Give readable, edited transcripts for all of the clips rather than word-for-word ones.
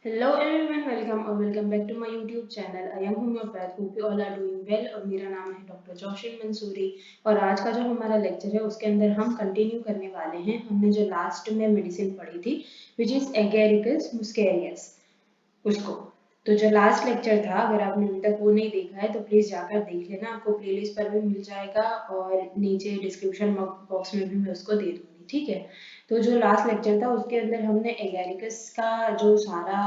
Hello everyone, welcome back to my YouTube channel I am homeopath. Hope you all are doing well. और मेरा नाम है doctor जोशिन Mansuri. और आज का जो हमारा लेक्चर है उसके अंदर हम कंटिन्यू करने वाले हैं। हमने जो लास्ट में मेडिसिन पढ़ी थी विच इज एगेरिकस मुस्केरियस उसको। तो जो लास्ट लेक्चर था, अगर आपने अभी तक वो नहीं देखा है तो प्लीज जाकर देख लेना, आपको प्लेलिस्ट पर भी मिल जाएगा और नीचे डिस्क्रिप्शन बॉक्स में भी मैं उसको दे दूंगी, ठीक है। तो जो लास्ट लेक्चर था उसके अंदर हमने एगेरिकस का जो सारा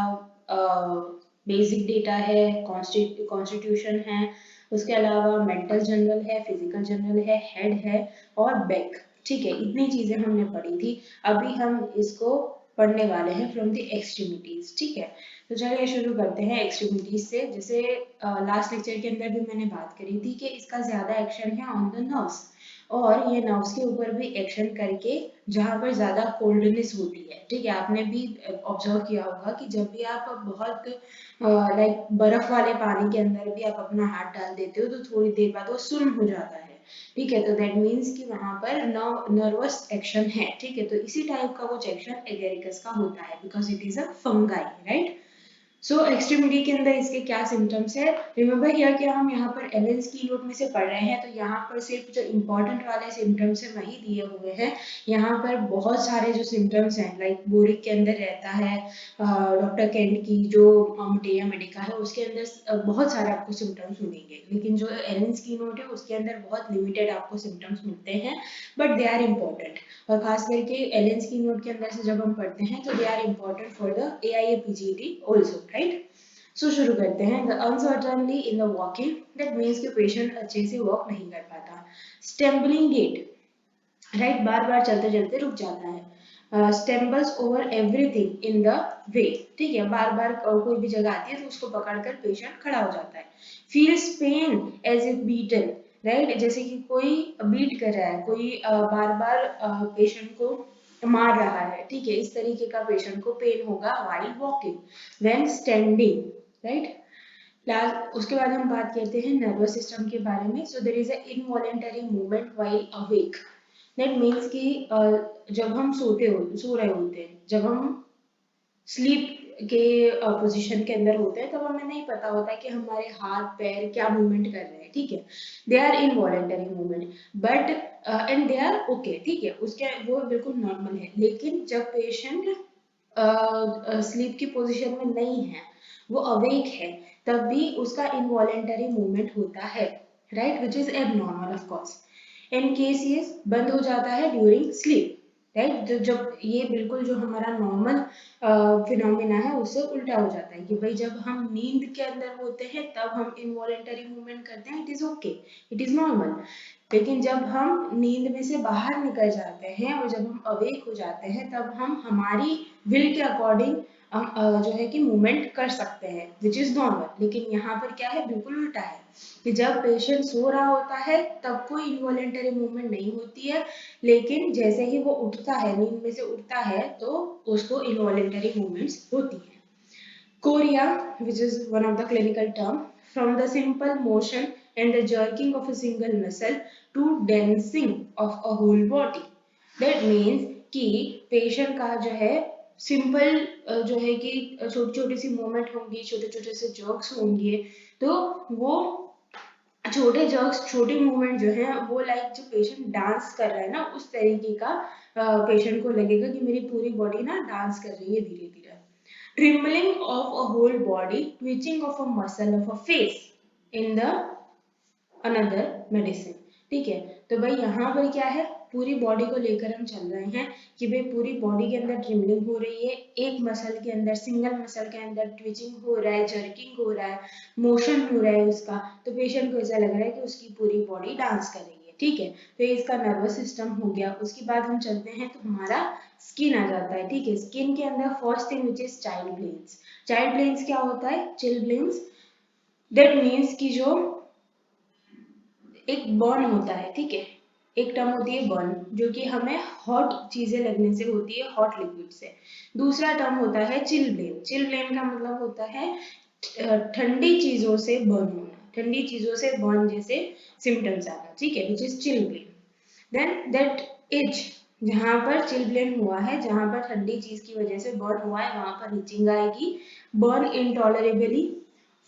बेसिक डेटा है, कॉन्स्टिट्यूशन है, उसके अलावा मेंटल जनरल है, फिजिकल जनरल है, हेड है और बैक, ठीक है। इतनी चीजें हमने पढ़ी थी। अभी हम इसको पढ़ने वाले हैं फ्रॉम द एक्सट्रीमिटीज, ठीक है। तो चलिए शुरू करते हैं एक्सट्रीमिटीज से। जैसे लास्ट लेक्चर के अंदर भी मैंने बात करी थी कि इसका ज्यादा एक्शन है ऑन द नर्व्स, और ये नर्व्स के ऊपर भी एक्शन करके जहाँ पर ज्यादा कोल्डनेस होती है, ठीक है। आपने भी ऑब्जर्व किया होगा कि जब भी आप बहुत लाइक बर्फ वाले पानी के अंदर भी आप अपना हाथ डाल देते हो तो थोड़ी देर बाद वो सुन्न हो जाता है, ठीक है। तो दैट मीन्स कि वहां पर नर्वस एक्शन है, ठीक है। तो इसी टाइप का कुछ एक्शन एगेरिकस का होता है because it is a fungi, right. So extremity के अंदर इसके क्या सिम्टम्स है, रिमेंबर हियर कि हम यहाँ पर एलेन्स की नोट में से पढ़ रहे हैं, तो यहाँ पर सिर्फ जो इंपॉर्टेंट वाले सिम्टम्स है वही दिए हुए हैं। यहाँ पर बहुत सारे जो सिम्टम्स हैं लाइक बोरिक के अंदर रहता है, डॉक्टर केंट की जो मटेरिया मेडिका है उसके अंदर बहुत सारे आपको सिम्टम्स मिलेंगे, लेकिन जो एलेन्स की नोट है उसके अंदर बहुत लिमिटेड आपको सिम्टम्स मिलते हैं, बट दे आर इम्पोर्टेंट। और खास करके एलेन्स की नोट के अंदर से जब हम पढ़ते हैं तो they are important for the AIA-PGT also, right. So शुरू करते हैं। The uncertainly in the walking, that means कि पेशेंट अच्छे से वॉक नहीं कर पाता। स्टेम्बलिंग गेट, राइट, बार बार चलते चलते रुक जाता है। Stumbles over everything in the way, ठीक है, बार बार कोई भी जगह आती है तो उसको पकड़कर पेशेंट खड़ा हो जाता है। Feels pain as if beaten, right, जैसे कि कोई बीट कर रहा है, कोई बार बार पेशेंट को मार रहा है, ठीक है। इस तरीके का पेशेंट को पेन होगा while walking, when standing, right. उसके बाद हम बात करते हैं नर्वस सिस्टम के बारे में। So there is a involuntary movement while awake, that means कि जब हम सो रहे होते हैं, जब हम स्लीप के पोजीशन के अंदर होते हैं तब हमें नहीं पता होता है कि हमारे हाथ पैर क्या मूवमेंट कर रहे हैं, ठीक है। They are involuntary movement but and they are okay, ठीक है, उसके वो बिल्कुल नॉर्मल है। लेकिन जब पेशेंट स्लीप की पोजीशन में नहीं है, वो अवेक है, तब भी उसका इनवॉलेंटरी मूवमेंट होता है, right, which is abnormal of course. In case ये बंद हो जाता है ड्यूरिंग स्लीप, राइट। जब ये बिल्कुल जो हमारा नॉर्मल फिनोमिना है उससे उल्टा हो जाता है कि भाई जब हम नींद के अंदर होते हैं तब हम इनवॉलेंटरी मूवमेंट करते हैं, it is okay, it is normal. लेकिन जब हम नींद में से बाहर निकल जाते हैं और जब हम अवेक हो जाते हैं तब हम हमारी विल के अकॉर्डिंग जो है कि मूवमेंट कर सकते हैं, विच इज नॉर्मल। लेकिन यहाँ पर क्या है, बिल्कुल उल्टा है कि जब पेशेंट सो रहा होता है तब कोई इनवॉलेंटरी मूवमेंट नहीं होती है, लेकिन जैसे ही वो उठता है, नींद में से उठता है, तो उसको इनवॉलेंटरी मूवमेंट्स होती है। Chorea, which is one of the clinical term, from the simple motion and the jerking of a single muscle to dancing of a whole body. That means कि पेशेंट का जो है सिंपल जो है कि छोटी छोटी सी मूवमेंट होंगी, छोटे छोटे से जर्क्स होंगे, तो वो छोटे जर्क्स, छोटी मूवमेंट जो है वो लाइक जो पेशेंट डांस कर रहा है ना, उस तरीके का पेशेंट को लगेगा कि मेरी पूरी बॉडी ना डांस कर रही है धीरे धीरे। Trembling of a whole body, twitching of a muscle of a face in the another medicine, ठीक है। तो भाई यहाँ पर क्या है, पूरी बॉडी को लेकर हम चल रहे हैं कि भाई पूरी बॉडी के अंदर ट्रिमलिंग हो रही है, एक मसल के अंदर, सिंगल मसल के अंदर ट्विचिंग हो रहा है, जर्किंग हो रहा है, मोशन हो रहा है उसका, तो पेशेंट को ऐसा लग रहा है कि उसकी पूरी बॉडी डांस कर रही है, ठीक है। तो ये इसका नर्वस सिस्टम हो गया। उसके बाद हम चलते हैं तो हमारा स्किन आ जाता है, ठीक है। स्किन के अंदर first thing which is child Blaine's. Child Blaine's क्या होता है, चिल ब्लेंस, दैट मीन्स कि जो एक बर्न होता है, ठीक है, एक टर्म होती है बर्न जो कि हमें हॉट चीजें लगने से होती है, हॉट लिक्विड से। दूसरा टर्म होता है चिल ब्लेन। चिल ब्लेन का मतलब होता है ठंडी चीजों से बर्न होना, ठंडी चीजों से बर्न जैसे सिम्टम्स आना, ठीक है, which is chilblain. Then that itch, जहाँ पर चिलब्लेन हुआ है, जहाँ पर ठंडी चीज की वजह से बर्न हुआ है, वहां पर इचिंग आएगी, burn इंटॉलरेबली,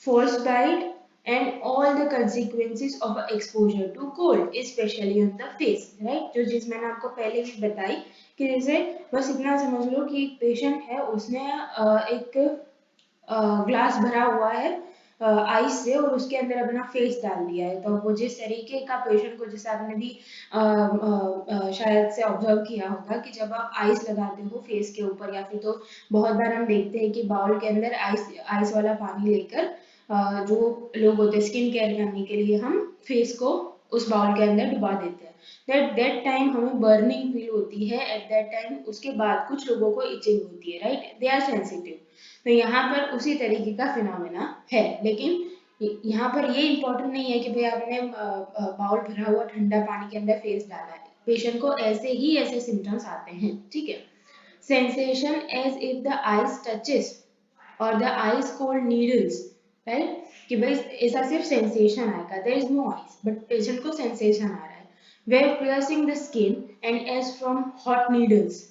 force bite and all the consequences of exposure to cold especially on the face, right? जो चीज मैंने आपको पहले भी बताई कि जैसे बस इतना समझ लो कि एक पेशेंट है, उसने एक ग्लास भरा हुआ है आइस से और उसके अंदर अपना फेस डाल दिया है, तो वो जिस तरीके का पेशेंट को, जैसे आपने भी शायद से ऑब्जर्व किया होगा कि जब आप आइस लगाते हो फेस के ऊपर, या फिर तो बहुत बार हम देखते हैं कि बाउल के अंदर आइस आइस वाला पानी लेकर जो लोग होते हैं स्किन केयर करने के लिए, हम फेस को उस बाउल के अंदर डुबा देते हैं। दैट टाइम हमें बर्निंग फील होती है, एट दैट टाइम उसके बाद कुछ लोगों को इचिंग होती है, राइट? They are sensitive. तो यहाँ पर उसी तरीके का फिनोमेना है, लेकिन यहाँ पर ये इम्पोर्टेंट नहीं है कि भाई आपने बाउल भरा हुआ ठंडा पानी के अंदर फेस डाला है, पेशेंट को ऐसे ही ऐसे सिम्टम्स आते हैं, ठीक है? Sensation as if the ice touches और the ice cold needles, right? कि भाई ऐसा सिर्फ सेंसेशन आएगा, there is no ice but patient को सेंसेशन आ रहा है। Where piercing the skin and as from hot needles,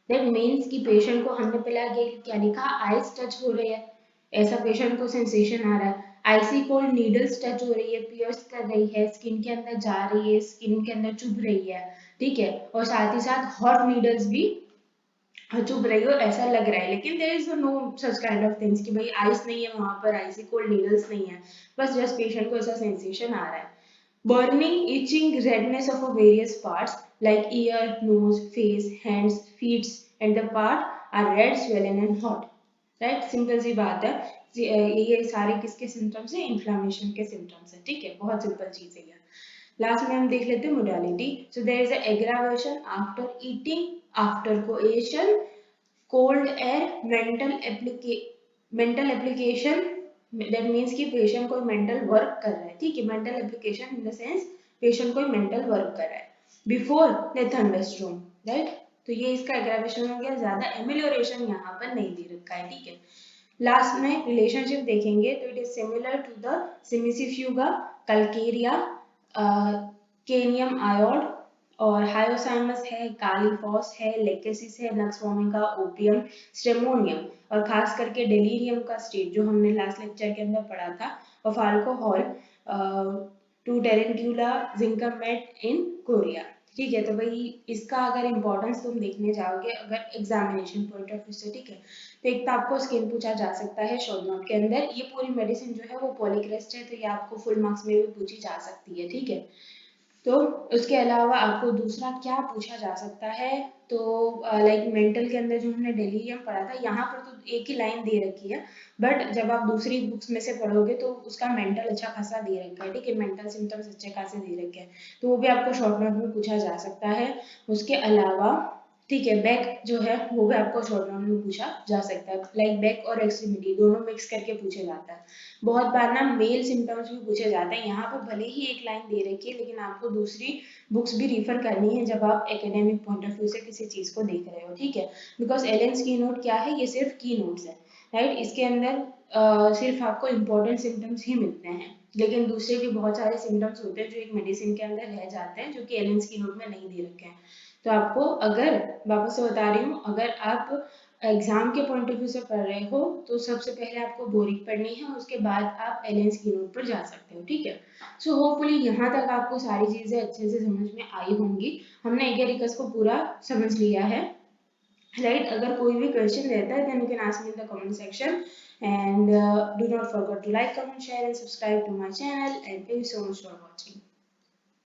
that means कि पेशेंट को, हमने पहले आगे क्या लिखा, आइस टच हो रही है, ऐसा पेशेंट को सेंसेशन आ रहा है। आइसी कोल्ड नीडल्स टच हो रही है, पियर्स कर रही है, स्किन के अंदर जा रही है, स्किन के अंदर चुभ रही है, ठीक है? और साथ ही साथ हॉट नीडल्स भी चुभ रही हो ऐसा लग रहा है, लेकिन there is no such kind of things कि भाई आइस नहीं है वहां पर, आइसी कोल्ड नीडल्स नहीं है, बस जस्ट पेशेंट को ऐसा सेंसेशन आ रहा है। Burning, itching, redness of various parts like ear, nose, face, hands, feet and the part are red, swollen and hot. Right? Simple सी बात है। ये सारे किसके सिम्टम्स हैं? इन्फ्लामेशन के सिम्टम्स हैं, ठीक है? बहुत सिंपल चीज है ये। लास्ट में हम देख लेते हैं modality. So there is aggravation after eating, after coition, cold air, mental application, that means कि पेशेंट कोई मेंटल वर्क कर रहा है, ठीक है? Mental application in the sense patient कोई मेंटल वर्क कर रहा है बिफोर द थंडरस्टॉर्म, राइट? तो ये इसका एग्रावेशन हो गया, ज्यादा एमिलियोरेशन यहाँ पर नहीं दे रखा है, ठीक है? लास्ट में रिलेशनशिप देखेंगे तो it is similar to the cimicifuga, calcarea, केनियम आयोड, और हायोसाइमस है, कालीफॉस है, लेकेसिस है, नक्स वोमिका, ओपियम, स्टेमोनियम, और खास करके डेलीरियम का स्टेज जो हमने लास्ट लेक्चर के अंदर पढ़ा था, और फाल्कोहॉल, टू टेरेंट्यूला, जिंकमेट इन कोरिया, ठीक है? तो भाई इसका अगर इम्पोर्टेंस तुम देखने जाओगे अगर एग्जामिनेशन पॉइंट ऑफ व्यू से, ठीक है, तो एक तो आपको स्किन पूछा जा सकता है शॉर्ट नोट के अंदर, ये पूरी मेडिसिन जो है वो पॉलीक्रेस्ट है, तो ये आपको फुल मार्क्स में भी पूछी जा सकती है, ठीक है? तो उसके अलावा आपको दूसरा क्या पूछा जा सकता है, तो लाइक मेंटल के अंदर जो हमने डेलीरियम पढ़ा था, यहाँ पर तो एक ही लाइन दे रखी है, बट जब आप दूसरी बुक्स में से पढ़ोगे तो उसका मेंटल अच्छा खासा दे रखा है, ठीक है? मेंटल सिम्टम्स अच्छे खासे दे रखे हैं, तो वो भी आपको शॉर्ट नोट में पूछा जा सकता है। उसके अलावा, ठीक है, बैक जो है वो भी आपको शॉर्ट नोट में पूछा जा सकता है, लाइक बैक और एक्सट्रीमिटी दोनों मिक्स करके पूछे जाता है। बहुत बार ना मेल सिम्टम्स भी पूछे जाते हैं, यहाँ पर भले ही एक लाइन दे रखी है लेकिन आपको दूसरी बुक्स भी रिफर करनी है जब आप एकेडमिक पॉइंट ऑफ व्यू से किसी चीज को देख रहे हो, ठीक है? बिकॉज एलेंस की नोट क्या है, ये सिर्फ की नोट्स है, राइट? इसके अंदर सिर्फ आपको इम्पोर्टेंट सिम्टम्स ही मिलते हैं, लेकिन दूसरे भी बहुत सारे सिम्टम्स होते हैं जो एक मेडिसिन के अंदर रह जाते हैं, जो कि एलेंस की नोट में नहीं दे रखे हैं। तो आपको, अगर वापस से बता रही हूँ, अगर आप एग्जाम के पॉइंट ऑफ व्यू से पढ़ रहे हो तो सबसे पहले आपको बोरिक पढ़नी है, उसके बाद आप एलेंस की नोट पर जा सकते हो, ठीक है? सो होपफुली यहाँ तक आपको सारी चीजें अच्छे से समझ में आई होंगी। हमने एगेरिकस को पूरा समझ लिया है, राइट? अगर कोई भी क्वेश्चन रहता है then you can ask me in the comment section, and do not forget to like, comment, share and subscribe to my channel, and thank you so much for watching.